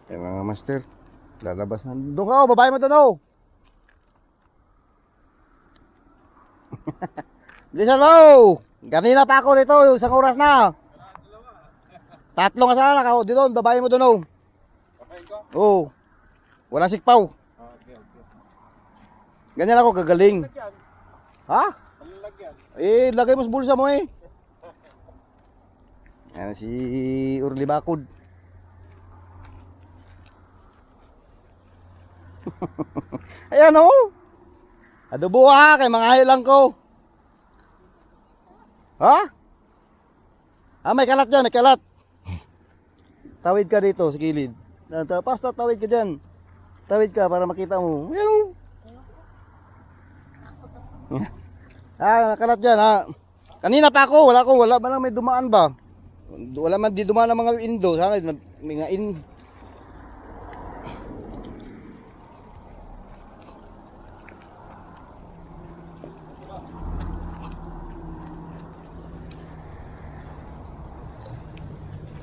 Ayan mga master, lalabas na. Doon ka, oh, babae mo doon, oh. Bilisan mo. Kanina pa ako dito, isang oras na. Tatlo nga sana ako dito, babae mo doon, oh. Oo. Wala sikpaw. Ganyan ako gagaling. Ha? Eh, lagay mo sa bulsa mo eh. Yan si Urli Bakod. Ayan oh. Adobo ha, kay mga hayo lang ko. Ha? Ah, may kalat dyan, may kalat. Tawid ka dito sa gilid. Basta tawid ka dyan. Tawid ka para makita mo. Ayan oh. Ah, kalat dyan ha. Kanina pa ako, wala ba lang may dumaan ba? Wala man di dumaan ng mga indo. Sana may nga in.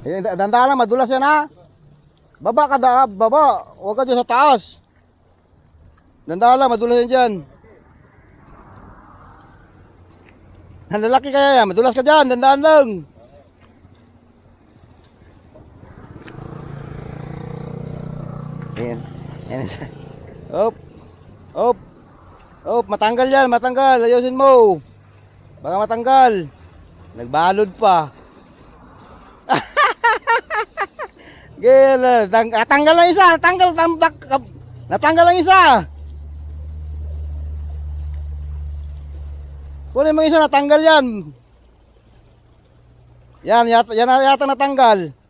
Eh, dandahan lang, madulas yan ha. Baba ka da, baba. Huwag ka dyan sa taas. Dandahan lang, madulas yan dyan. Lalaki kaya yan, madulas ka dyan, dandahan lang. Ayan, ayan. Op, op, op, matanggal yan, matanggal. Ayusin mo. Baka matanggal. Nagbalod pa. Gila, tanggal lang isa, natanggal lang isa. Kunin mo isa, natanggal yan. Yan yata natanggal.